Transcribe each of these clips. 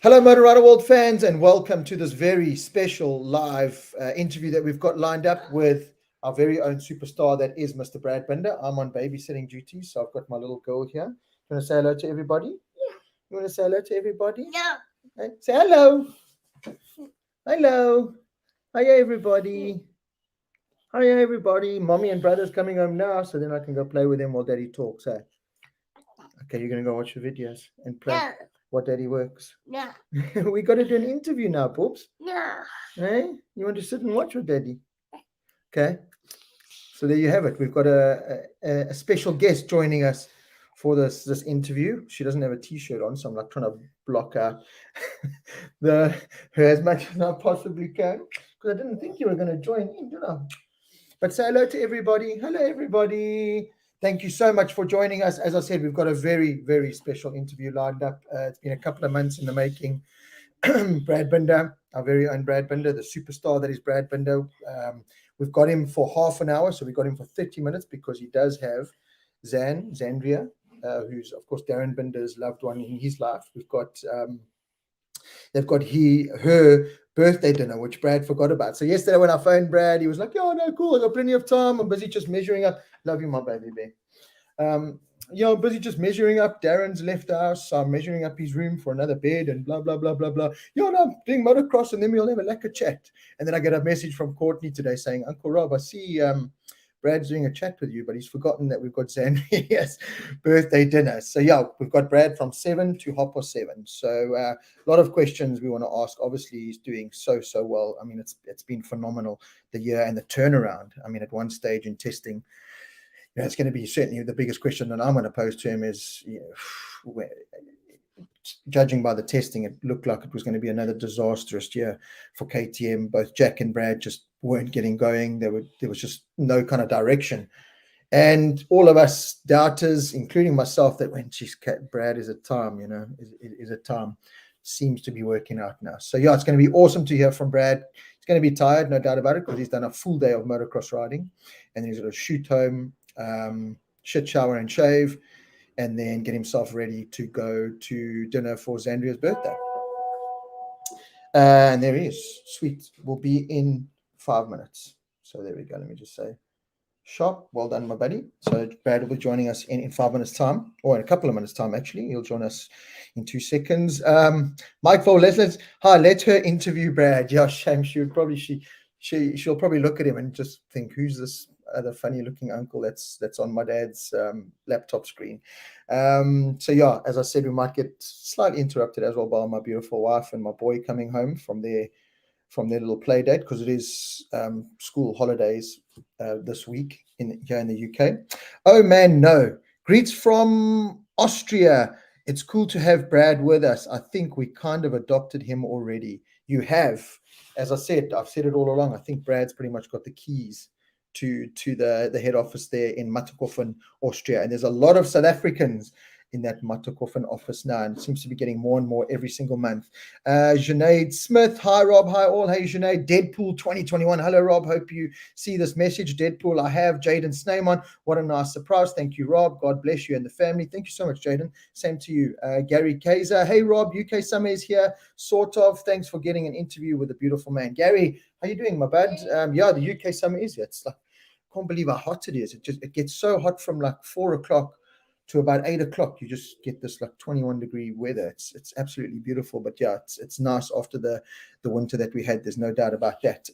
Hello, Moto Rider World fans, and welcome to this very special live interview that we've got lined up with our very own superstar, that is Mr. Brad Binder. I'm on babysitting duty, so I've got my little girl here. You want to say hello to everybody? Yeah. You want to say hello to everybody? No. Hey, say hello. Hello. Hiya, everybody. Hiya, everybody. Mommy and brother's coming home now, so then I can go play with them while Daddy talks. Hey? Okay, you're going to go watch the videos and play. No. What Daddy works. No. We got to do an interview now, Poops. No. Hey, you want to sit and watch with Daddy? Okay. So there you have it. We've got a special guest joining us for this interview. She doesn't have a T-shirt on, so I'm like trying to block out her as much as I possibly can, because I didn't think you were going to join in, did I? But say hello to everybody. Hello, everybody. Thank you so much for joining us. As I said, we've got a very, very special interview lined up. It's been a couple of months in the making. Brad Binder, our very own Brad Binder, the superstar that is Brad Binder. We've got him for half an hour, so we got him for 30 minutes because he does have Zandria, who's, of course, Darren Binder's loved one in his life. We've got, they've got her birthday dinner, which Brad forgot about. So yesterday when I phoned Brad, he was like, "Oh, no, cool, I got plenty of time. I'm busy just measuring up." Love you, my baby bear. I'm busy just measuring up. Darren's left the house, so I'm measuring up his room for another bed and blah, blah, blah, blah, blah. No, I'm doing motocross, and then we'll have a lekker chat. And then I get a message from Courtney today saying, "Uncle Rob, I see Brad's doing a chat with you, but he's forgotten that we've got Zandria's birthday dinner." So yeah, we've got Brad from 7 to 7:30. So a lot of questions we want to ask. Obviously, he's doing so well. I mean, it's been phenomenal, the year and the turnaround. I mean, at one stage in testing, it's going to be certainly the biggest question that I'm going to pose to him is, judging by the testing, it looked like it was going to be another disastrous year for KTM. Both Jack and Brad just weren't getting going. There was just no kind of direction. And all of us doubters, including myself, that when Brad is at time, is at time, seems to be working out now. So yeah, it's going to be awesome to hear from Brad. He's going to be tired, no doubt about it, because he's done a full day of motocross riding, and he's going to shoot home, shit, shower and shave, and then get himself ready to go to dinner for Zandria's birthday. And there he is. Sweet. Will be in 5 minutes. So there we go. Let me just say, sharp. Well done, my buddy. So Brad will be joining us in 5 minutes time, or in a couple of minutes time, actually. He'll join us in 2 seconds. Mike Vol, let her interview Brad. Yeah, shame. She'll probably look at him and just think, who's this other funny looking uncle that's on my dad's laptop screen. So yeah, as I said, we might get slightly interrupted as well by my beautiful wife and my boy coming home from their little play date, because it is school holidays this week here in the UK. Oh man, no. Greets from Austria. It's cool to have Brad with us. I think we kind of adopted him already. You have. As I said, I've said it all along. I think Brad's pretty much got the keys to the head office there in Matterkofen, Austria. And there's a lot of South Africans in that Matterkofen office now, and it seems to be getting more and more every single month. Junaid Smith, hi Rob, hi all. Hey Junaid, Deadpool 2021. Hello Rob, hope you see this message. Deadpool, I have Jaden Snayman. What a nice surprise. Thank you, Rob. God bless you and the family. Thank you so much, Jaden. Same to you. Gary Kaiser, hey Rob, UK summer is here, sort of. Thanks for getting an interview with a beautiful man. Gary, how you doing, my bud? Yeah, the UK summer is here. It's like, I can't believe how hot it is. It gets so hot from like 4 o'clock to about 8 o'clock. You just get this like 21-degree weather. It's absolutely beautiful. But yeah, it's nice after the winter that we had. There's no doubt about that.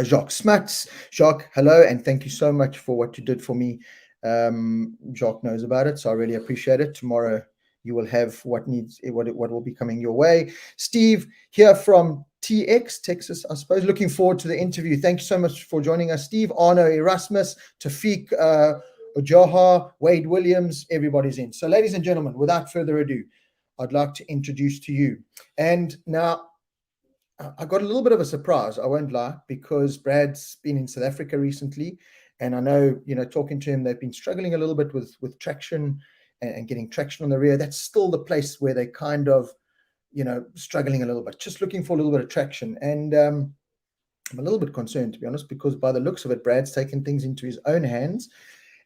Jacques Smuts. Jacques, hello, and thank you so much for what you did for me. Jacques knows about it, so I really appreciate it. Tomorrow you will have what will be coming your way. Steve here from TX, Texas, I suppose. Looking forward to the interview. Thank you so much for joining us, Steve. Arno Erasmus, Tafiq Ojoha, Wade Williams, everybody's in. So ladies and gentlemen, without further ado, I'd like to introduce to you. And now I got a little bit of a surprise, I won't lie, because Brad's been in South Africa recently. And I know, talking to him, they've been struggling a little bit with traction and getting traction on the rear. That's still the place where they kind of, struggling a little bit, just looking for a little bit of traction. And I'm a little bit concerned, to be honest, because by the looks of it, Brad's taken things into his own hands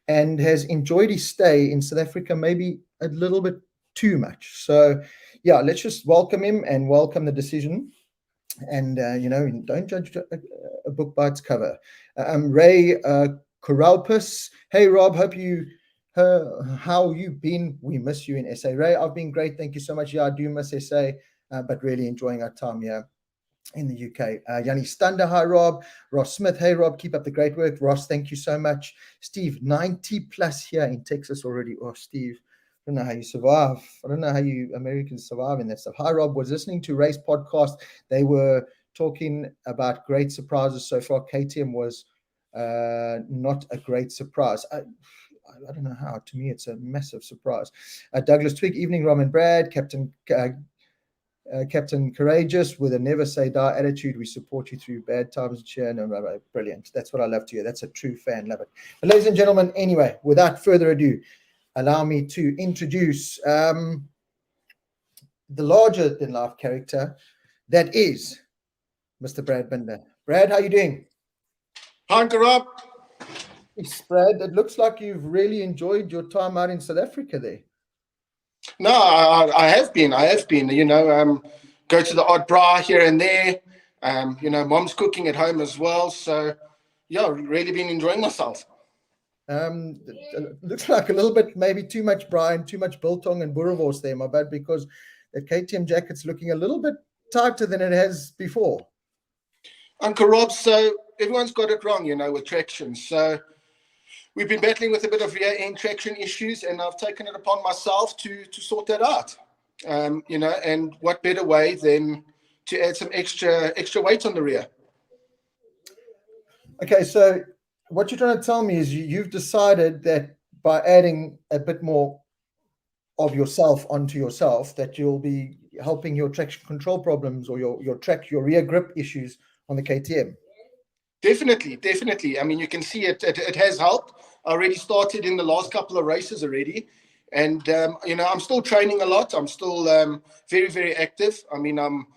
and has enjoyed his stay in South Africa maybe a little bit too much. So yeah, let's just welcome him and welcome the decision. And don't judge a book by its cover. Ray Coralpus. Hey Rob, how you been? We miss you in SA. Ray, I've been great, thank you so much. Yeah, I do miss SA, but really enjoying our time here in the UK. Yanni Stunder, hi Rob. Ross Smith, hey Rob, keep up the great work. Ross, thank you so much. Steve, 90 plus here in Texas already. Oh, Steve, I don't know how you survive. I don't know how you Americans survive in that stuff. Hi Rob, was listening to Race podcast. They were talking about great surprises so far. KTM was not a great surprise. I don't know how. To me, it's a massive surprise. Douglas Twig, evening, Rob and Brad. Captain Courageous with a never say die attitude. We support you through bad times and cheer. No, brilliant. That's what I love to hear. That's a true fan. Love it. But ladies and gentlemen, anyway, without further ado, allow me to introduce the larger than life character that is Mr. Brad Binder. Brad, how you doing? Hi, Rob. Yes, Brad, it looks like you've really enjoyed your time out in South Africa there. No, I have been. Go to the odd bra here and there. Mom's cooking at home as well. So, yeah, really been enjoying myself. It looks like a little bit, maybe too much Brian, too much biltong and boerewors there, my bad, because the KTM jacket's looking a little bit tighter than it has before. Uncle Rob, so everyone's got it wrong, with traction. So we've been battling with a bit of rear end traction issues, and I've taken it upon myself to sort that out. And what better way than to add some extra weight on the rear? Okay, so what you're trying to tell me is you've decided that by adding a bit more of yourself onto yourself, that you'll be helping your traction control problems or your rear grip issues on the KTM. Definitely. I mean, you can see it has helped. I already started in the last couple of races already. And, I'm still training a lot. I'm still very, very active. I mean, I'm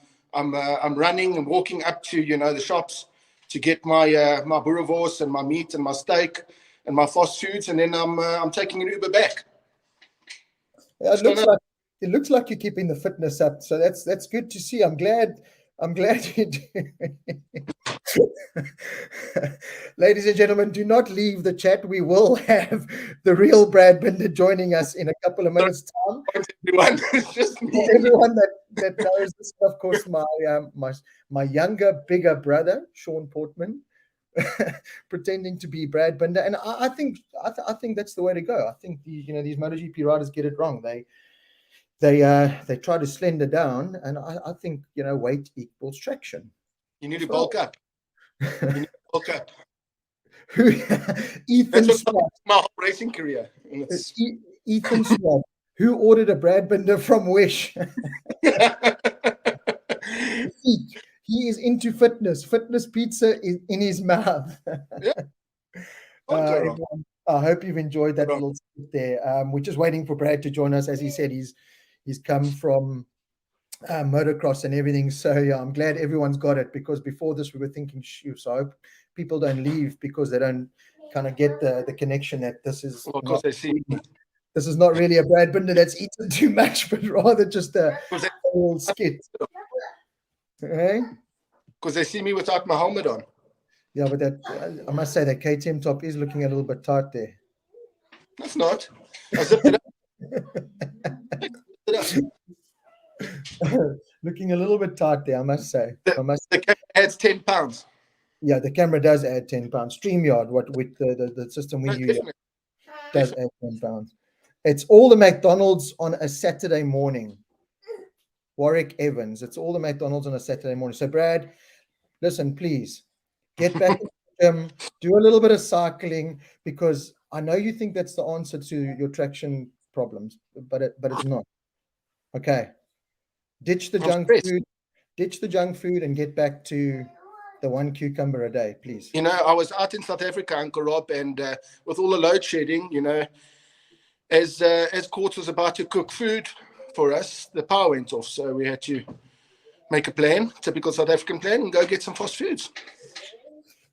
running and walking up to, the shops to get my boerewors and my meat and my steak and my fast foods. And then I'm taking an Uber back. Yeah, it looks like you're keeping the fitness up. So that's good to see. I'm glad you do. Ladies and gentlemen, do not leave the chat. We will have the real Brad Binder joining us in a couple of minutes' time. Everyone, just me. Everyone that knows this, of course, my younger, bigger brother, Sean Portman, pretending to be Brad Binder, and I think that's the way to go. I think these MotoGP riders get it wrong. They try to slender down, and I think weight equals traction. You need to bulk up. Ethan Swab, my whole racing career. Ethan Swab, who ordered a Brad Binder from Wish. He is into fitness pizza is in his mouth. Yeah. Everyone, I hope you've enjoyed that little skit there. We're just waiting for Brad to join us. As he said, he's come from motocross and everything. So yeah, I'm glad everyone's got it, because before this we were thinking, so I hope people don't leave because they don't kind of get the connection that this is. Well, of course, this is not really a Brad Binder that's eaten too much, but rather just a little skit. Because they see me without my helmet on. Yeah, but that I must say that KTM top is looking a little bit tight there. That's not. I zipped it up. Looking a little bit tight there, I must say. The camera adds 10 pounds. Yeah, the camera does add 10 pounds. StreamYard, with the system we use, does add 10 pounds. It's all the McDonald's on a Saturday morning. Warwick Evans. It's all the McDonald's on a Saturday morning. So, Brad, listen, please get back to the gym, do a little bit of cycling, because I know you think that's the answer to your traction problems, but it's not. Okay. Ditch the junk food and get back to the one cucumber a day, please. I was out in South Africa, Uncle Rob, and with all the load shedding, as Court was about to cook food for us, the power went off. So we had to make a plan, typical South African plan, and go get some fast foods.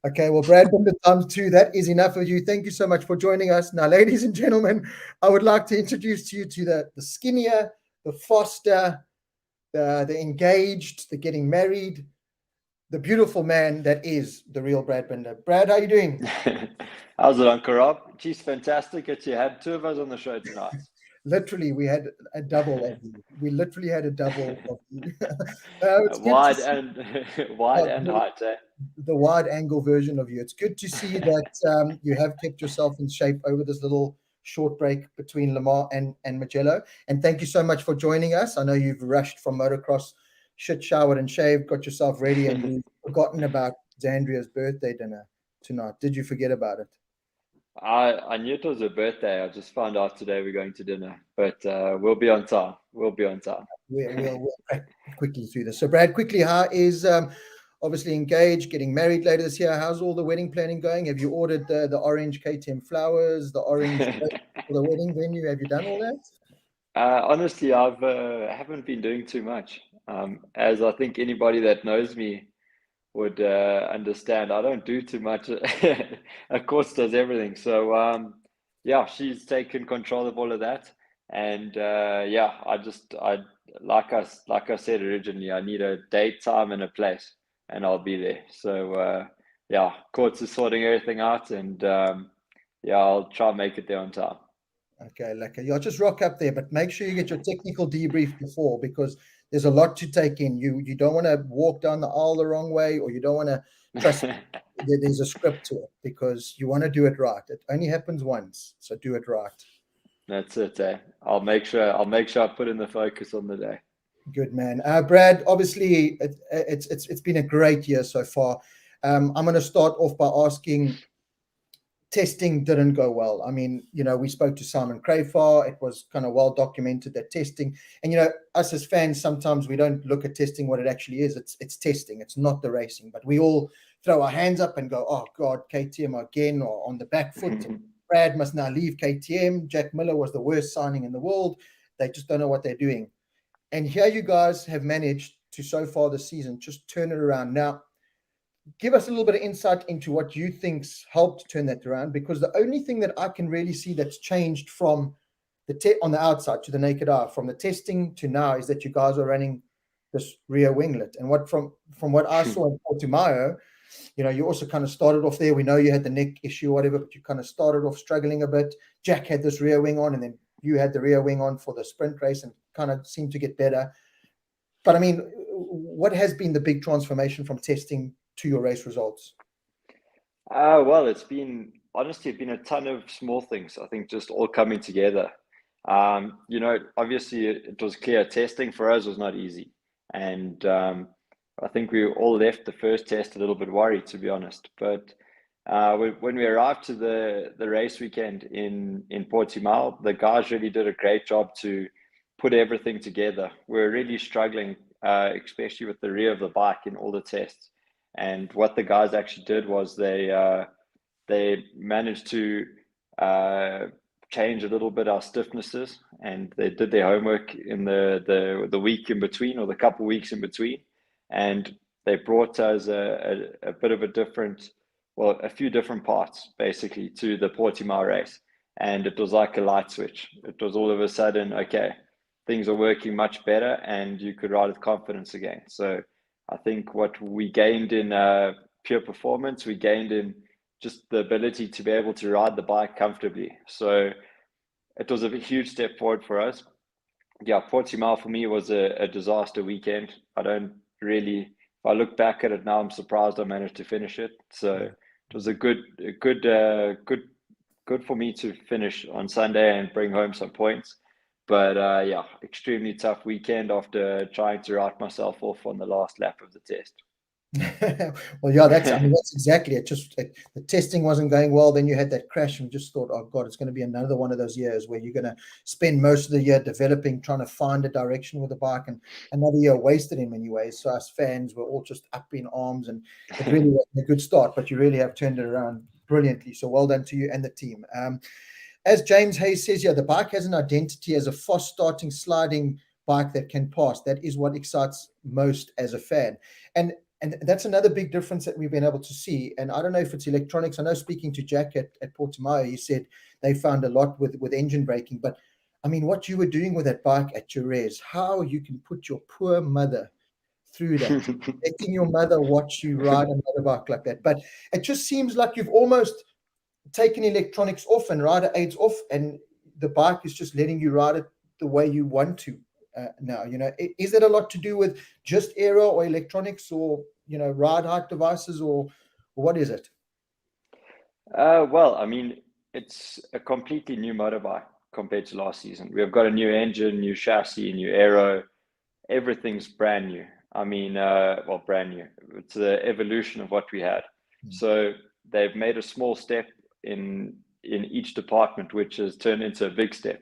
Okay, well, Brad, Binder times 2, that is enough of you. Thank you so much for joining us. Now, ladies and gentlemen, I would like to introduce you to the skinnier, the faster, the engaged, the getting married, the beautiful man that is the real Brad Binder. Brad, how are you doing? How's it, Uncle Rob? Geez, fantastic that you had 2 of us on the show tonight. Literally, we had a double of you. We literally had a double of you. It's good to Wide see and height, eh? the wide angle version of you. It's good to see that you have kept yourself in shape over this little short break between Lamar and Magello. And thank you so much for joining us. I know you've rushed from motocross, shit, showered and shaved, got yourself ready, and you've forgotten about Xandria's birthday dinner tonight. Did you forget about it? I knew it was her birthday. I just found out today we're going to dinner, but we'll be on time. We'll be on time. We'll crack quickly through this. So, Brad, quickly, how is obviously engaged, getting married later this year? How's all the wedding planning going? Have you ordered the orange KTM flowers, the orange for the wedding venue? Have you done all that? Honestly, I haven't been doing too much. As I think anybody that knows me would understand, I don't do too much. Of course, does everything. So yeah, she's taken control of all of that, and yeah, I like I said originally, I need a date, time, and a place, and I'll be there. So yeah, Courts is sorting everything out, and yeah, I'll try and make it there on time. Okay, lekker. Yeah, just rock up there, but make sure you get your technical debrief before, because there's a lot to take in. You don't want to walk down the aisle the wrong way, or you don't want to trust there's a script to it, because you want to do it right. It only happens once, so do it right. That's it, eh? I'll make sure I put in the focus on the day. Good man. Brad, obviously it's been a great year so far. I'm going to start off by asking, testing didn't go well. I mean, we spoke to Simon Crayfar. It was kind of well documented that testing, and us as fans, sometimes we don't look at testing what it actually is. It's testing. It's not the racing, but we all throw our hands up and go, oh God, KTM again, or on the back foot. Brad must now leave KTM. Jack Miller was the worst signing in the world. They just don't know what they're doing. And here you guys have managed to, so far this season, just turn it around. Now, give us a little bit of insight into what you think's helped turn that around, because the only thing that I can really see that's changed from on the outside to the naked eye, from the testing to now, is that you guys are running this rear winglet. And from what I saw in Portimao, you also kind of started off there. We know you had the neck issue or whatever, but you kind of started off struggling a bit. Jack had this rear wing on, and then you had the rear wing on for the sprint race and kind of seemed to get better. But I mean, what has been the big transformation from testing to your race results? Well, it's been a ton of small things, I think, just all coming together. Obviously it was clear testing for us was not easy. And I think we all left the first test a little bit worried, to be honest. But when we arrived to the race weekend in Portimao, the guys really did a great job to put everything together. We're really struggling, especially with the rear of the bike in all the tests. And what the guys actually did was they managed to change a little bit our stiffnesses, and they did their homework in the week in between, or the couple weeks in between, and they brought us a bit of a few different parts basically to the Portimao race, and it was like a light switch. It was all of a sudden, okay, things are working much better, and you could ride with confidence again. So I think what we gained in pure performance, we gained in just the ability to be able to ride the bike comfortably. So it was a huge step forward for us. Yeah, Portimao for me was a disaster weekend. If I look back at it now, I'm surprised I managed to finish it. So it was a good for me to finish on Sunday and bring home some points. But yeah, extremely tough weekend after trying to write myself off on the last lap of the test. Well, yeah, that's exactly it. The testing wasn't going well. Then you had that crash, and you just thought, oh God, it's going to be another one of those years where you're going to spend most of the year developing, trying to find a direction with the bike, and another year wasted in many ways. So us fans were all just up in arms, and it really wasn't a good start, but you really have turned it around brilliantly. So well done to you and the team. As James Hayes says, yeah, the bike has an identity as a fast starting, sliding bike that can pass. That is what excites most as a fan. And And that's another big difference that we've been able to see. And I don't know if it's electronics. I know speaking to Jack at Portimao, he said they found a lot with engine braking. But I mean, what you were doing with that bike at Jerez, how you can put your poor mother through that, letting your mother watch you ride a motorbike like that. But it just seems like you've almost taken electronics off and rider aids off, and the bike is just letting you ride it the way you want to now. Is that a lot to do with just aero or electronics, or ride height devices, or what is it? Well, I mean, it's a completely new motorbike compared to last season. We've got a new engine, new chassis, new aero. Everything's brand new. I mean, well, brand new. It's the evolution of what we had. So they've made a small step in each department, which has turned into a big step.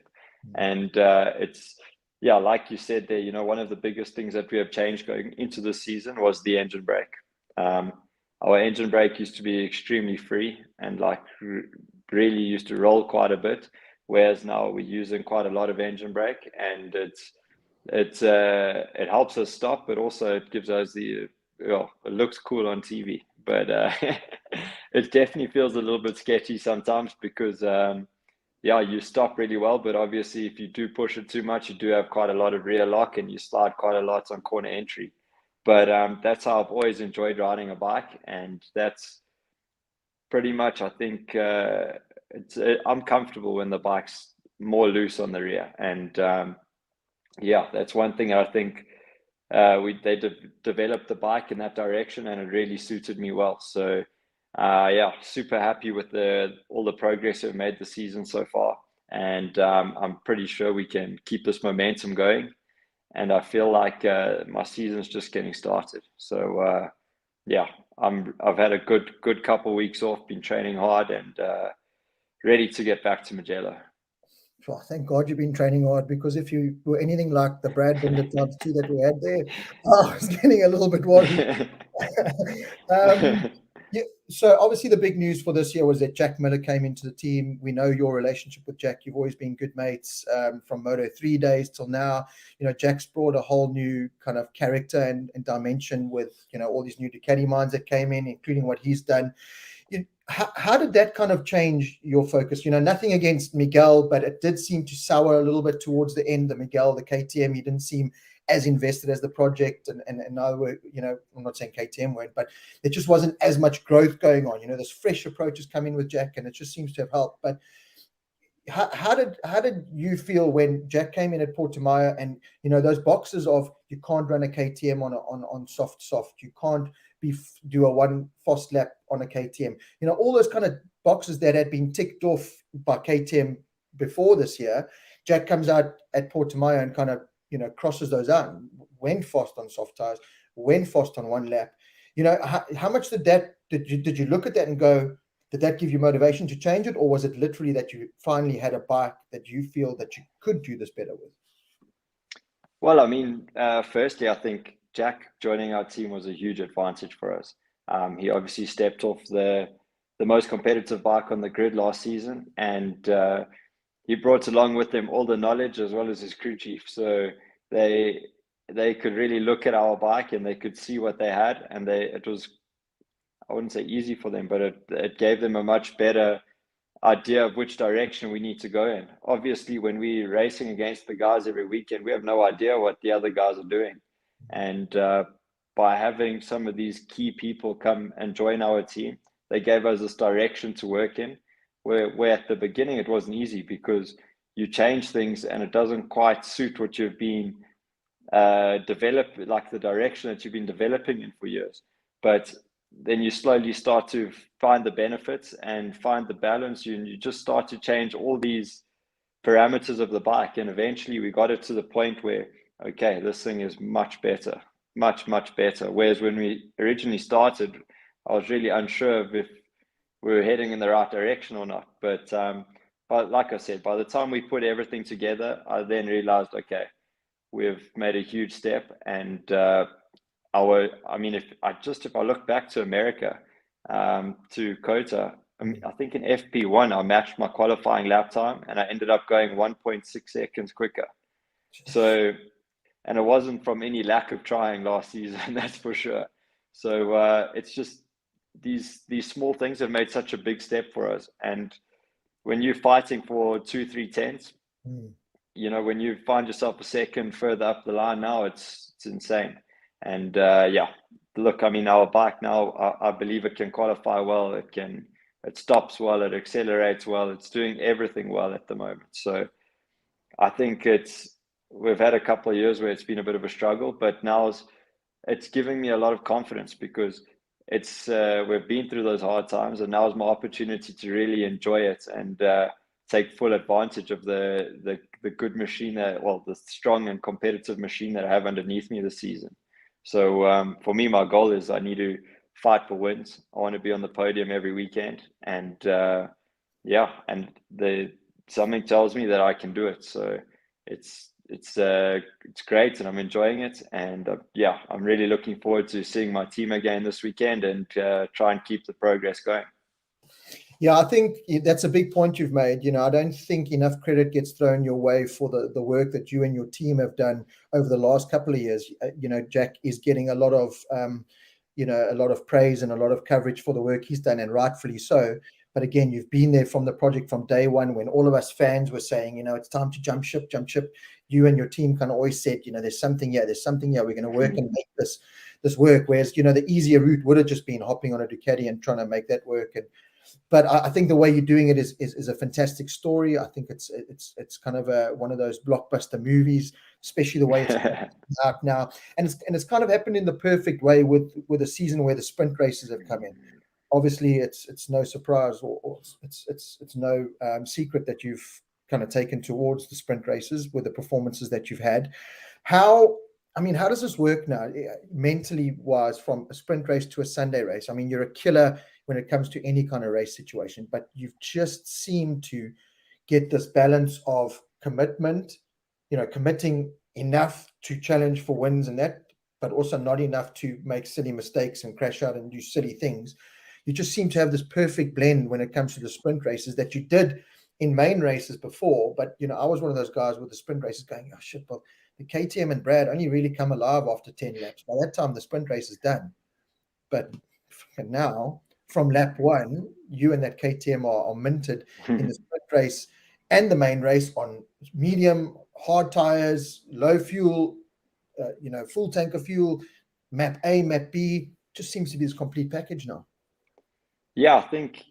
And it's, yeah, like you said there, one of the biggest things that we have changed going into this season was the engine brake. Our engine brake used to be extremely free and really used to roll quite a bit, whereas now we're using quite a lot of engine brake, and it helps us stop, but also it gives us it looks cool on TV, but it definitely feels a little bit sketchy sometimes because you stop really well, but obviously if you do push it too much, you do have quite a lot of rear lock and you slide quite a lot on corner entry. But that's how I've always enjoyed riding a bike, and that's pretty much, I think, I'm comfortable when the bike's more loose on the rear, and that's one thing I think they developed the bike in that direction, and it really suited me well. So super happy with all the progress we've made this season so far, and I'm pretty sure we can keep this momentum going. And I feel like my season's just getting started. So I've had a good couple of weeks off, been training hard, and ready to get back to Mugello. Oh, thank God you've been training hard, because if you were anything like the Brad Binder times 2 that we had there, I was getting a little bit worried. So obviously the big news for this year was that Jack Miller came into the team. We know your relationship with Jack. You've always been good mates from Moto 3 days till now. Jack's brought a whole new kind of character and dimension with, all these new Ducati minds that came in, including what he's done. How did that kind of change your focus? Nothing against Miguel, but it did seem to sour a little bit towards the end. The KTM, he didn't seem as invested as the project, and now we're, I'm not saying KTM weren't, but there just wasn't as much growth going on. This fresh approach has come in with Jack, and it just seems to have helped. But how did you feel when Jack came in at Portimao, and those boxes of you can't run a KTM on soft, you can't do a one fast lap on a KTM, all those kind of boxes that had been ticked off by KTM before this year, Jack comes out at Portimao and kind of crosses those out, went fast on soft tires, went fast on one lap. How much did you look at that and go, did that give you motivation to change it, or was it literally that you finally had a bike that you feel that you could do this better with? Well, I mean, firstly, I think Jack joining our team was a huge advantage for us. He obviously stepped off the most competitive bike on the grid last season, and he brought along with him all the knowledge as well as his crew chief. So they could really look at our bike and they could see what they had, and it was, I wouldn't say easy for them, but it gave them a much better idea of which direction we need to go in. Obviously, when we're racing against the guys every weekend, we have no idea what the other guys are doing. And by having some of these key people come and join our team, they gave us this direction to work in, where at the beginning it wasn't easy because you change things and it doesn't quite suit what you've been developing, like the direction that you've been developing in for years. But then you slowly start to find the benefits and find the balance, and you just start to change all these parameters of the bike. And eventually we got it to the point where, okay, this thing is much better, much better. Whereas when we originally started, I was really unsure of if we were heading in the right direction or not. But like I said, by the time we put everything together, I then realized, okay, we've made a huge step. And if I look back to America, to Kota, I think in FP1 I matched my qualifying lap time and I ended up going 1.6 seconds quicker. So, and it wasn't from any lack of trying last season, that's for sure. So it's just these small things have made such a big step for us. And when you're fighting for 2-3 tenths, when you find yourself a second further up the line now, it's insane. And look, I mean, our bike now, I believe it can qualify well. It stops well, it accelerates well, it's doing everything well at the moment. So I think we've had a couple of years where it's been a bit of a struggle, but now it's giving me a lot of confidence, because we've been through those hard times, and now is my opportunity to really enjoy it and take full advantage of the good machine the strong and competitive machine that I have underneath me this season. So for me, my goal is I need to fight for wins. I want to be on the podium every weekend, and something tells me that I can do it. So it's great, and I'm enjoying it. And I'm really looking forward to seeing my team again this weekend and try and keep the progress going. Yeah, I think that's a big point you've made. I don't think enough credit gets thrown your way for the work that you and your team have done over the last couple of years. Jack is getting a lot of praise and a lot of coverage for the work he's done, and rightfully so. But again, you've been there from the project from day one, when all of us fans were saying, it's time to jump ship. You and your team kind of always said, there's something here. We're going to work and make this work. Whereas, the easier route would have just been hopping on a Ducati and trying to make that work. But I think the way you're doing it is a fantastic story. I think it's kind of one of those blockbuster movies, especially the way it's out now. And it's kind of happened in the perfect way with a season where the sprint races have come in. Obviously, it's no surprise, or it's no secret that you've kind of taken towards the sprint races with the performances that you've had. How does this work now, mentally wise, from a sprint race to a Sunday race? I mean, you're a killer when it comes to any kind of race situation, but you've just seemed to get this balance of commitment, committing enough to challenge for wins and that, but also not enough to make silly mistakes and crash out and do silly things. You just seem to have this perfect blend when it comes to the sprint races that you did in main races before. But, I was one of those guys with the sprint races going, oh shit, well, the KTM and Brad only really come alive after 10 laps. By that time, the sprint race is done. But now, from lap one, you and that KTM are minted in the sprint race and the main race on medium, hard tires, low fuel, full tank of fuel, map A, map B. Just seems to be this complete package now. Yeah, I think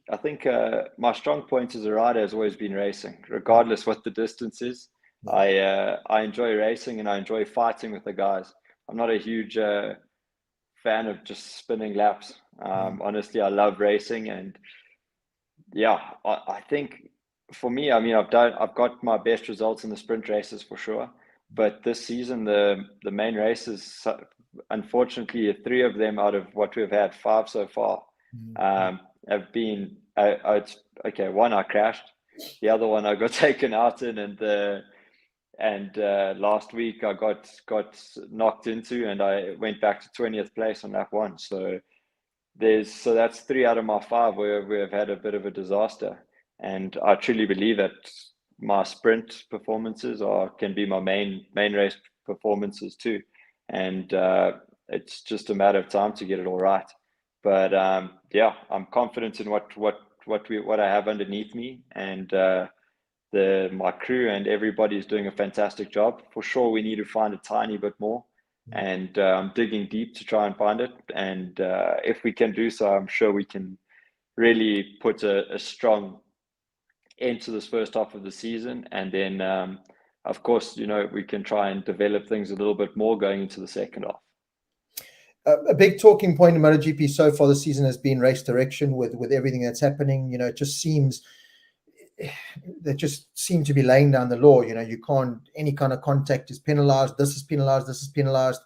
my strong point as a rider has always been racing, regardless what the distance is. Yeah. I enjoy racing, and I enjoy fighting with the guys. I'm not a huge fan of just spinning laps. Honestly, I love racing, and I think for me, I mean, I've got my best results in the sprint races for sure. But this season, the main races, unfortunately, 3 of them out of what we've had, 5 so far, have been one I crashed, the other one I got taken out in, and last week I got knocked into, and I went back to 20th place on lap 1. So that's 3 out of my 5 where we have had a bit of a disaster. And I truly believe that my sprint performances can be my main race performances too, and it's just a matter of time to get it all right. But I'm confident in what I have underneath me, and my crew and everybody is doing a fantastic job. For sure, we need to find a tiny bit more, and I'm digging deep to try and find it. And if we can do so, I'm sure we can really put a strong end to this first half of the season, and then of course, we can try and develop things a little bit more going into the second half. A big talking point in MotoGP so far this season has been race direction with everything that's happening. It just seems they just seem to be laying down the law. You can't, any kind of contact is penalized. This is penalized. This is penalized.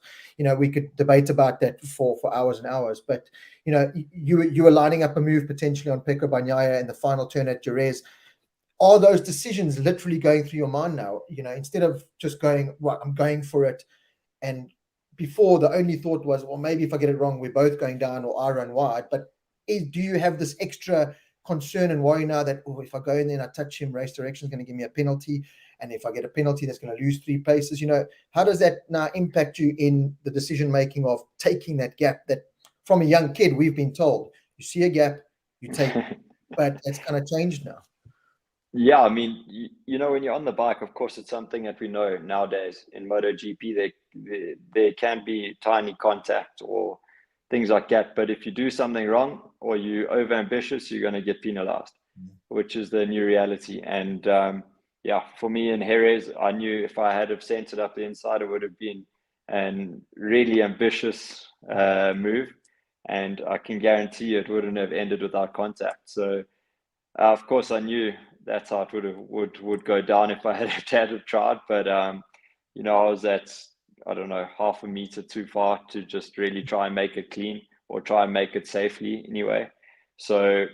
We could debate about that for hours and hours. But, you were lining up a move potentially on Pecco Bagnaia in the final turn at Jerez. Are those decisions literally going through your mind now? Instead of just going, right, I'm going for it. And before, the only thought was, well, maybe if I get it wrong, we're both going down, or I run wide. But do you have this extra concern and worry now that, if I go in there and I touch him, race direction is going to give me a penalty, and if I get a penalty, that's going to lose 3 places? How does that now impact you in the decision making of taking that gap that from a young kid, we've been told, you see a gap, you take it. But it's kind of changed now. Yeah, I mean, you know, when you're on the bike, of course, it's something that we know nowadays in MotoGP. There can be tiny contact or things like that. But if you do something wrong or you overambitious, you're going to get penalized, which is the new reality. And yeah, for me in Jerez, I knew if I had have sent it up the inside, it would have been a really ambitious move. And I can guarantee you it wouldn't have ended without contact. So, of course, I knew that's how it would go down if I had tried. But you know, I was at, I don't know, half a meter too far to just really try and make it clean or try and make it safely anyway. So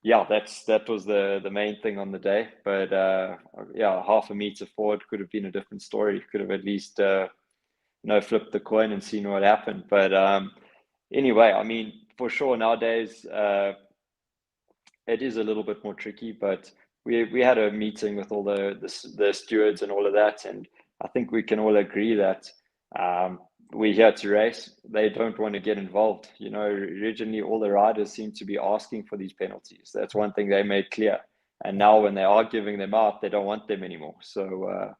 yeah, that was the main thing on the day. But yeah, half a meter forward could have been a different story. Could have at least flipped the coin and seen what happened. But anyway, I mean, for sure nowadays it is a little bit more tricky. But we had a meeting with all the stewards and all of that, and I think we can all agree that we're here to race. They don't want to get involved. You know, originally all the riders seem to be asking for these penalties. That's one thing they made clear. And now when they are giving them out, they don't want them anymore. So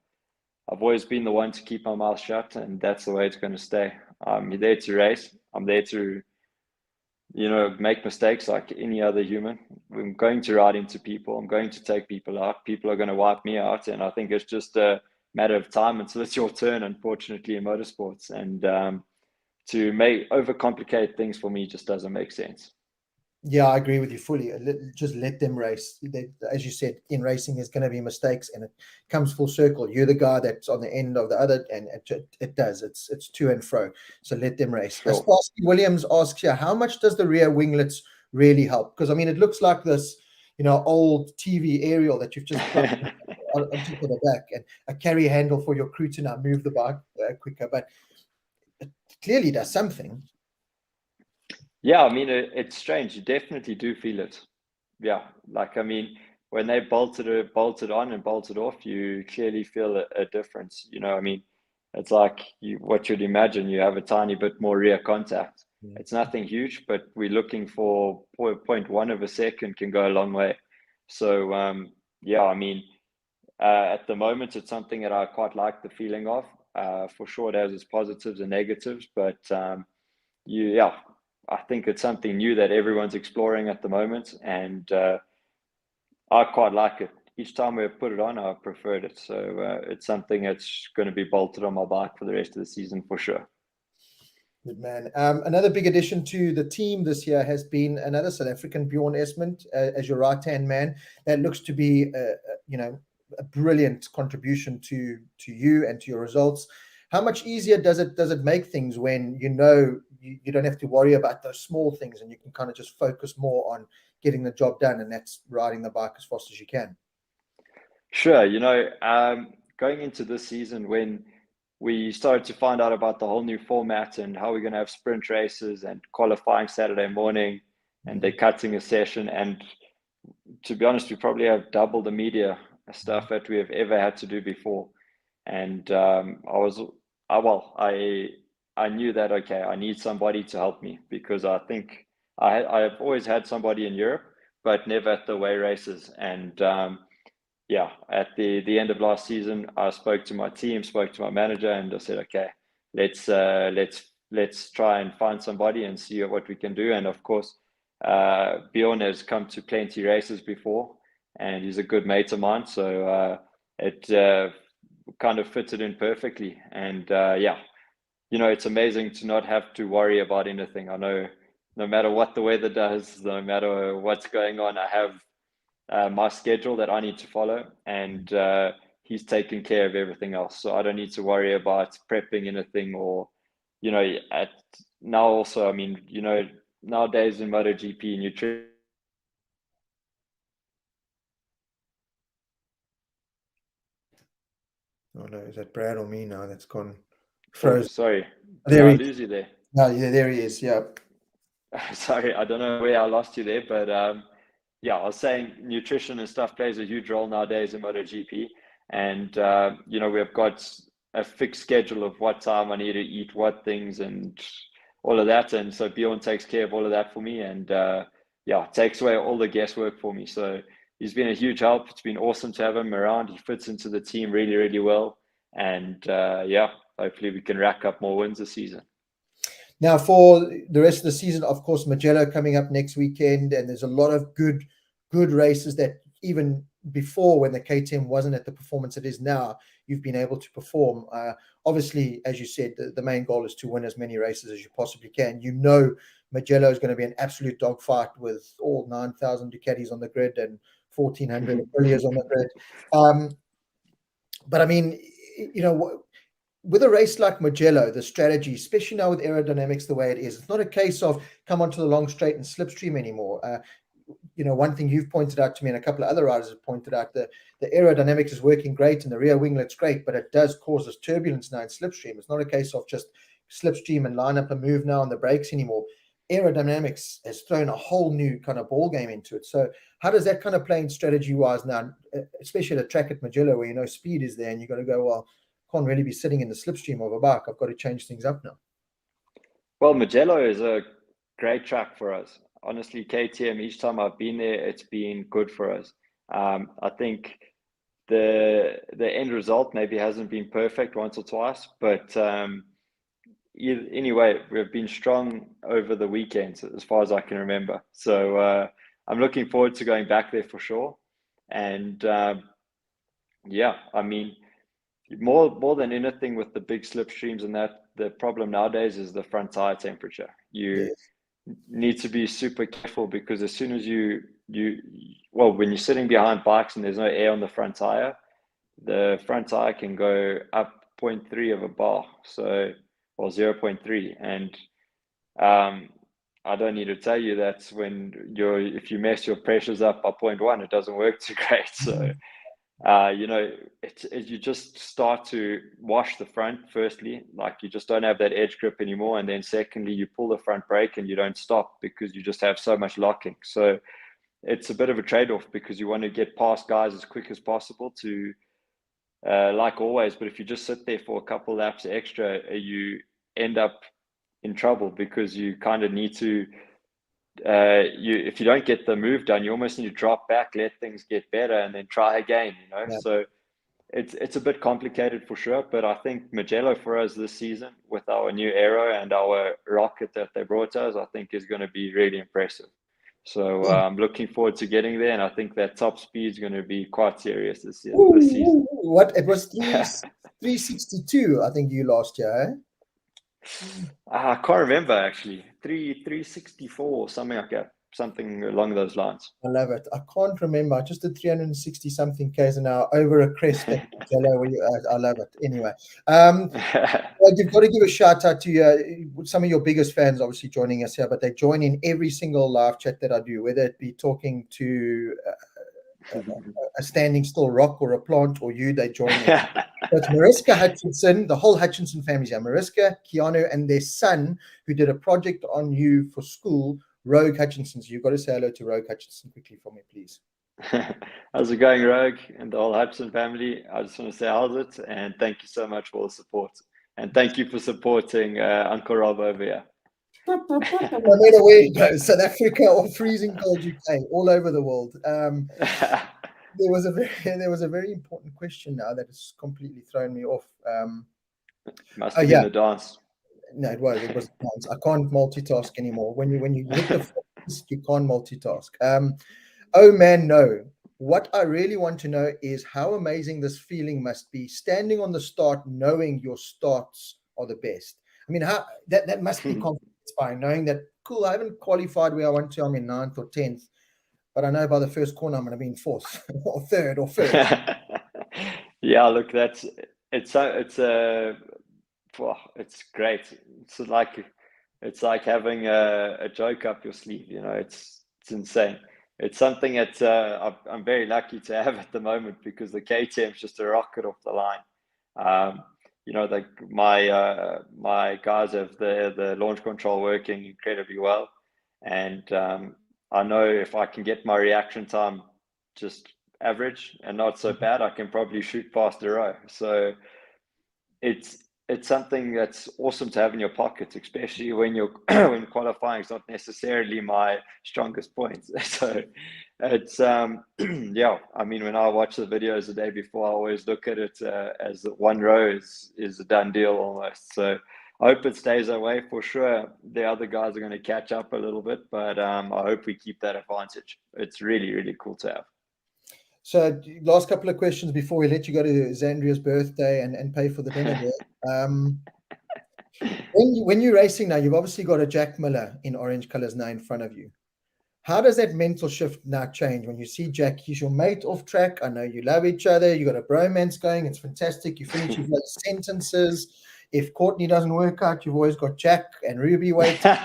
I've always been the one to keep my mouth shut, and that's the way it's going to stay. I'm there to race. I'm there to, you know, make mistakes like any other human. I'm going to ride into people. I'm going to take people out. People are going to wipe me out. And I think it's just a matter of time until it's your turn, unfortunately, in motorsports. And to overcomplicate things for me just doesn't make sense. Yeah, I agree with you fully. Just let them race. As you said, in racing, there's going to be mistakes, and it comes full circle. You're the guy that's on the end of the other, and it does. It's to and fro. So let them race. Sure. Sparsky Williams asks here, how much does the rear winglets really help? Because I mean, it looks like this, you know, old TV aerial that you've just put on top of the back, and a carry handle for your crew to now move the bike quicker. But it clearly does something. Yeah, I mean, it's strange. You definitely do feel it. Yeah, like, I mean, when they bolted on and bolted off, you clearly feel a difference. You know, I mean, it's like what you'd imagine. You have a tiny bit more rear contact. Yeah. It's nothing huge, but we're looking for 0.1 of a second can go a long way. So, yeah, I mean, at the moment, it's something that I quite like the feeling of. For sure, it has its positives and negatives, but yeah, I think it's something new that everyone's exploring at the moment, and I quite like it. Each time we put it on, I preferred it. So it's something that's going to be bolted on my bike for the rest of the season for sure. Good man. Another big addition to the team this year has been another South African, Bjorn Espen, as your right-hand man. That looks to be, you know, a brilliant contribution to you and to your results. How much easier does it make things when you know you don't have to worry about those small things, and you can kind of just focus more on getting the job done, and that's riding the bike as fast as you can? Sure. You know, going into this season, when we started to find out about the whole new format and how we're going to have sprint races and qualifying Saturday morning, and they're cutting a session, and to be honest, we probably have double the media stuff that we have ever had to do before. And I knew that, okay, I need somebody to help me, because I think I've always had somebody in Europe, but never at the away races. And yeah, at the end of last season, I spoke to my team, spoke to my manager, and I said, okay, let's try and find somebody and see what we can do. And of course, Bjorn has come to plenty races before, and he's a good mate of mine. So it kind of fitted in perfectly. And yeah, you know, it's amazing to not have to worry about anything. I know no matter what the weather does, no matter what's going on, I have my schedule that I need to follow, and he's taking care of everything else. So I don't need to worry about prepping anything, or, you know, now also, I mean, you know, nowadays in MotoGP, nutrition. Oh no, is that Brad or me now? That's gone Oh, frozen. sorry, did There I he lose you there? No, yeah, there he is. Yeah. Sorry, I don't know where I lost you there, but yeah, I was saying nutrition and stuff plays a huge role nowadays in MotoGP, and you know, we've got a fixed schedule of what time I need to eat what things, and all of that. And so Bjorn takes care of all of that for me, and yeah, takes away all the guesswork for me. So he's been a huge help. It's been awesome to have him around. He fits into the team really, really well. And yeah, hopefully we can rack up more wins this season. Now, for the rest of the season, of course, Mugello coming up next weekend, and there's a lot of good races that even before, when the KTM wasn't at the performance it is now, you've been able to perform. Obviously, as you said, the main goal is to win as many races as you possibly can. You know, Mugello is going to be an absolute dogfight with all 9,000 Ducatis on the grid and 1,400 Aprilias on the grid. But I mean, you know, with a race like Mugello, the strategy, especially now with aerodynamics the way it is, it's not a case of come onto the long straight and slipstream anymore. You know, one thing you've pointed out to me and a couple of other riders have pointed out, the aerodynamics is working great and the rear winglet's great, but it does cause us turbulence now in slipstream. It's not a case of just slipstream and line up and move now on the brakes anymore. Aerodynamics has thrown a whole new kind of ball game into it. So how does that kind of play in strategy-wise now, especially at a track at Mugello where you know speed is there and you've got to go, well, can't really be sitting in the slipstream of a bike. I've got to change things up now. Well, Mugello is a great track for us. Honestly, KTM, each time I've been there, it's been good for us. I think the end result maybe hasn't been perfect once or twice, but anyway, we've been strong over the weekends as far as I can remember. So I'm looking forward to going back there for sure. And yeah, I mean, more than anything with the big slipstreams and that, the problem nowadays is the front tire temperature. You need to be super careful because as soon as well, when you're sitting behind bikes and there's no air on the front tire, the front tire can go up 0.3 of a bar, so, or 0.3. And I don't need to tell you that if you mess your pressures up by 0.1, it doesn't work too great. So you know, you just start to wash the front. Firstly, like you just don't have that edge grip anymore, and then secondly, you pull the front brake and you don't stop because you just have so much locking. So it's a bit of a trade-off because you want to get past guys as quick as possible to like always, but if you just sit there for a couple laps extra, you end up in trouble because you kind of need to if you don't get the move done, you almost need to drop back, let things get better, and then try again, you know. So it's a bit complicated for sure, but I think Mugello for us this season with our new aero and our rocket that they brought us, I think is going to be really impressive. So I'm looking forward to getting there, and I think that top speed is going to be quite serious this season. What, it was 362, I think, you last year, eh? I can't remember actually. 364, something like that, something along those lines. I love it. I can't remember. I just did 360 something k's an hour over a crest. I love it. Anyway, well, you've got to give a shout out to some of your biggest fans, obviously joining us here, but they join in every single live chat that I do, whether it be talking to a standing still rock or a plant or you, they join in. So it's Mariska Hutchinson, the whole Hutchinson family here. Mariska, Keanu, and their son, who did a project on you for school, Rogue Hutchinson. So you've got to say hello to Rogue Hutchinson quickly for me, please. How's it going, Rogue, and the whole Hutchinson family? I just want to say how's it, and thank you so much for all the support. And thank you for supporting Uncle Rob over here. No matter where you go, South Africa or freezing cold UK, all over the world. There was a very important question now that has completely thrown me off. Must have been the dance. No, it was the dance. I can't multitask anymore. When you hit the focus, you can't multitask. Oh man, no. What I really want to know is how amazing this feeling must be, standing on the start, knowing your starts are the best. I mean, how that must be inspiring, knowing that, cool, I haven't qualified where I want to, I'm in 9th or 10th. But I know by the first corner I'm going to be in 4th or 3rd or 1st. Yeah, look, it's great. It's like having a joke up your sleeve. You know, it's insane. It's something that I'm very lucky to have at the moment because the KTM is just a rocket off the line. You know, my guys have the launch control working incredibly well, and I know if I can get my reaction time just average and not so bad, I can probably shoot past the row. So it's it's something that's awesome to have in your pocket, especially when you're when qualifying is not necessarily my strongest point. So it's yeah. I mean, when I watch the videos the day before, I always look at it as one row is a done deal almost. So I hope it stays that way for sure. The other guys are going to catch up a little bit, but I hope we keep that advantage. It's really, really cool to have. So last couple of questions before we let you go to Zandria's birthday and pay for the dinner there. When you're racing now, you've obviously got a Jack Miller in orange colors now in front of you. How does that mental shift now change when you see Jack? He's your mate off track. I know you love each other. You got a bromance going. It's fantastic. You finish your sentences. If Courtney doesn't work out, you've always got Jack and Ruby waiting.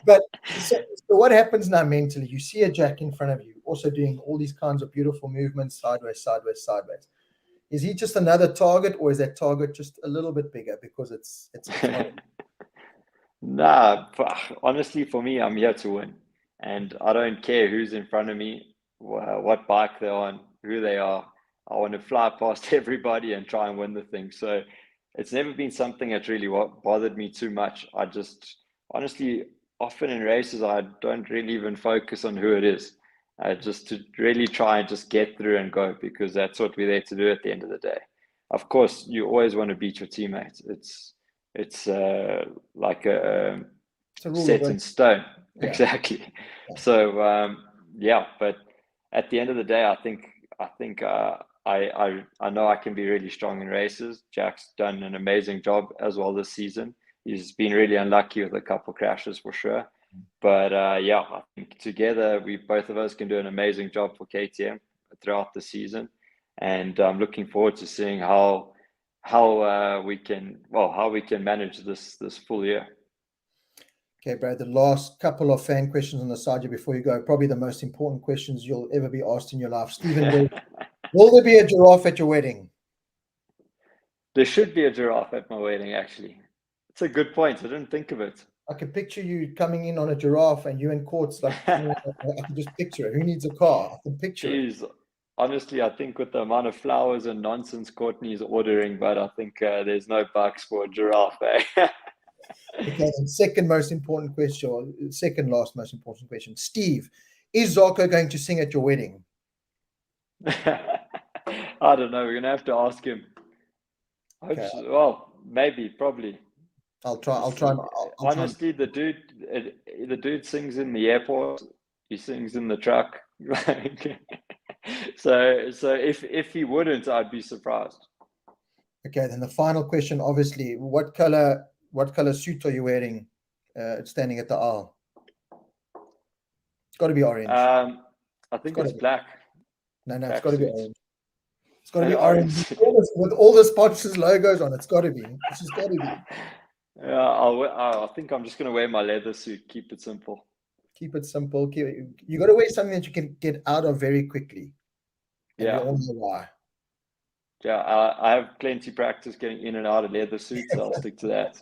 But so what happens now mentally? You see a Jack in front of you, also doing all these kinds of beautiful movements, sideways, sideways, sideways. Is he just another target, or is that target just a little bit bigger because it's Nah, honestly, for me, I'm here to win, and I don't care who's in front of me, what bike they're on, who they are. I want to fly past everybody and try and win the thing. So it's never been something that's really bothered me too much. I just honestly, often in races, I don't really even focus on who it is. Just to really try and just get through and go, because that's what we're there to do at the end of the day. Of course, you always want to beat your teammates. It's like a set in stone. Yeah. Exactly. Yeah. So yeah, but at the end of the day, I think I know I can be really strong in races. Jack's done an amazing job as well this season. He's been really unlucky with a couple crashes for sure. But yeah, I think together both of us can do an amazing job for KTM throughout the season, and I'm looking forward to seeing how we can manage this full year. Okay, Brad, the last couple of fan questions on the side here before you go, probably the most important questions you'll ever be asked in your life. Stephen, will there be a giraffe at your wedding? There should be a giraffe at my wedding, actually. It's a good point. I didn't think of it. I can picture you coming in on a giraffe and you and Court's like, I can just picture it. Who needs a car? I can picture it. Honestly, I think with the amount of flowers and nonsense Courtney's ordering, but I think there's no bucks for a giraffe, eh? Okay, second last most important question. Steve, is Zarko going to sing at your wedding? I don't know. We're going to have to ask him. Okay. Well, maybe, probably. I'll try. Honestly, the dude sings in the airport. He sings in the truck. So if he wouldn't, I'd be surprised. Okay, then the final question, obviously, what color suit are you wearing? Standing at the aisle. It's got to be orange. I think it's black. No, black it's got to be suits. orange. It's got to be orange with all the sponsors' logos on. It's got to be. It's just got to be. Yeah, I think I'm just going to wear my leather suit. Keep it simple. Keep it simple. You got to wear something that you can get out of very quickly. And yeah. We all know why. Yeah, I have plenty practice getting in and out of leather suits, so I'll stick to that.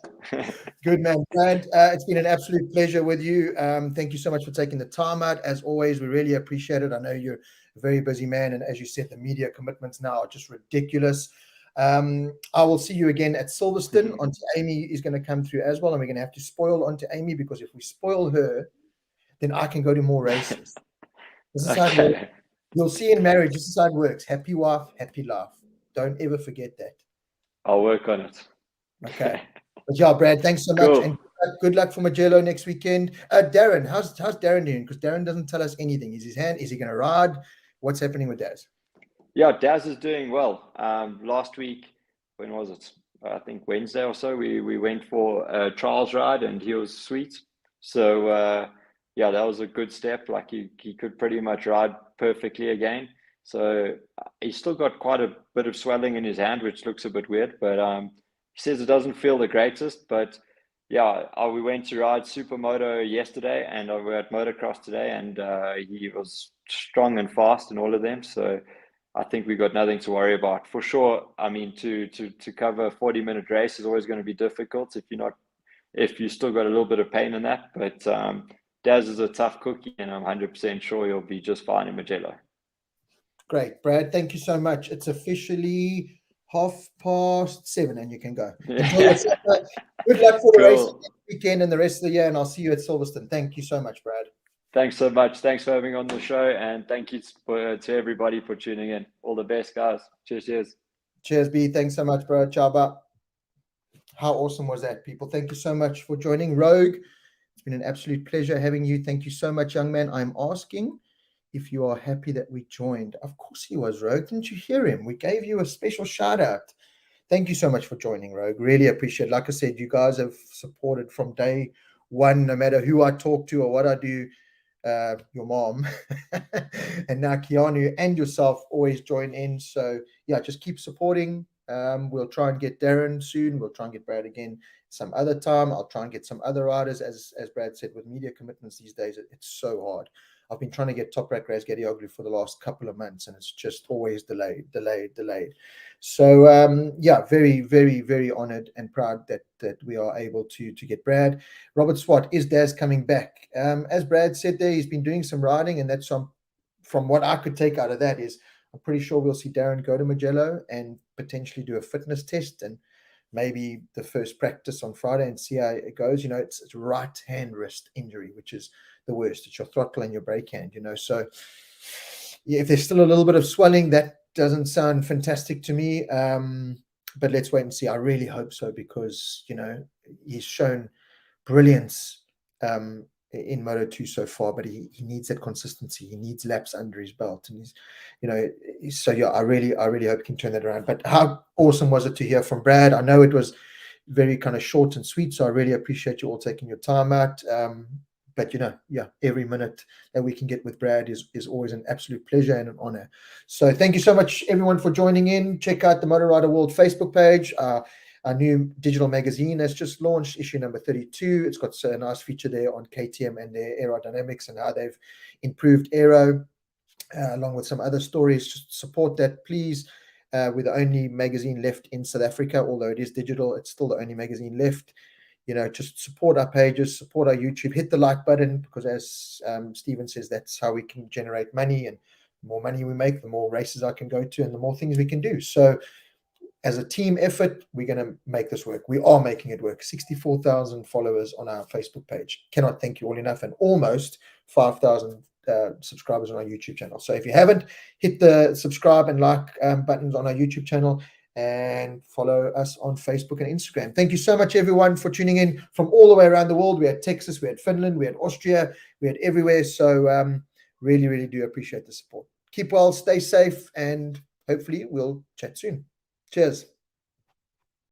Good, man. Brad, it's been an absolute pleasure with you. Thank you so much for taking the time out. As always, we really appreciate it. I know you're a very busy man, and as you said, the media commitments now are just ridiculous. I will see you again at Silverstone. Auntie Amy is going to come through as well, and we're going to have to spoil Auntie Amy, because if we spoil her, then I can go to more races. This is how it works. You'll see in marriage, this is how it works. Happy wife, happy life. Don't ever forget that. I'll work on it. Okay. But yeah, Brad, thanks so much. Cool. And good luck for Magello next weekend. Darren, how's Darren doing? Because Darren doesn't tell us anything. Is he going to ride? What's happening with Daz? Yeah, Daz is doing well. Last week, when was it? I think Wednesday or so, we went for a trials ride, and he was sweet. So yeah, that was a good step. Like he could pretty much ride perfectly again. So he's still got quite a bit of swelling in his hand, which looks a bit weird, but he says it doesn't feel the greatest. But yeah, we went to ride Supermoto yesterday, and we're at motocross today, and he was strong and fast in all of them. So I think we got nothing to worry about for sure. I mean, to cover a 40-minute race is always going to be difficult if you still got a little bit of pain in that. But Daz is a tough cookie, and I'm 100% sure he'll be just fine in Magello. Great, Brad. Thank you so much. It's officially 7:30, and you can go. Yeah. Enjoy yourself. Good luck for the race Cool. weekend and the rest of the year, and I'll see you at Silverstone. Thank you so much, Brad. Thanks so much. Thanks for having me on the show, and thank you to everybody for tuning in. All the best, guys. Cheers. Cheers, B. Thanks so much, bro. Ciao, bye. How awesome was that, people? Thank you so much for joining. Rogue, it's been an absolute pleasure having you. Thank you so much, young man. I'm asking if you are happy that we joined. Of course he was, Rogue. Didn't you hear him? We gave you a special shout out. Thank you so much for joining, Rogue. Really appreciate it. Like I said, you guys have supported from day one, no matter who I talk to or what I do. Your mom and now Keanu and yourself always join in. So yeah, just keep supporting. We'll try and get Darren soon. We'll try and get Brad again some other time. I'll try and get some other riders. As Brad said, with media commitments these days, it's so hard. I've been trying to get Top Rack Raz Gedioglu for the last couple of months, and it's just always delayed. So yeah, very, very, very honored and proud that we are able to get Brad. Robert Swart, is Daz coming back? As Brad said there, he's been doing some riding, and that's from what I could take out of that is I'm pretty sure we'll see Darren go to Mugello and potentially do a fitness test and maybe the first practice on Friday and see how it goes. It's right hand wrist injury, which is the worst. It's your throttle and your brake hand, So yeah, if there's still a little bit of swelling, that doesn't sound fantastic to me. But let's wait and see. I really hope so, because, he's shown brilliance in Moto2 so far, but he needs that consistency. He needs laps under his belt, and so yeah, I really hope he can turn that around. But how awesome was it to hear from Brad? I know it was very kind of short and sweet, so I really appreciate you all taking your time out. But yeah, every minute that we can get with Brad is always an absolute pleasure and an honor. So thank you so much, everyone, for joining in. Check out the Moto Rider World Facebook page. Our new digital magazine has just launched, issue number 32. It's got a nice feature there on KTM and their aerodynamics and how they've improved aero, along with some other stories. Just support that, please. We're the only magazine left in South Africa, although it is digital. It's still the only magazine left. Just support our pages, support our YouTube, hit the like button, because as Stephen says, that's how we can generate money, and the more money we make, the more races I can go to and the more things we can do. So as a team effort, we're going to make this work. We are making it work. 64,000 followers on our Facebook page. Cannot thank you all enough, and almost 5,000 subscribers on our YouTube channel. So if you haven't, hit the subscribe and like buttons on our YouTube channel, and follow us on Facebook and Instagram. Thank you so much, everyone, for tuning in from all the way around the world. We had Texas, we had Finland, we had Austria, we had everywhere. So really, really do appreciate the support. Keep well, stay safe, and hopefully we'll chat soon. Cheers.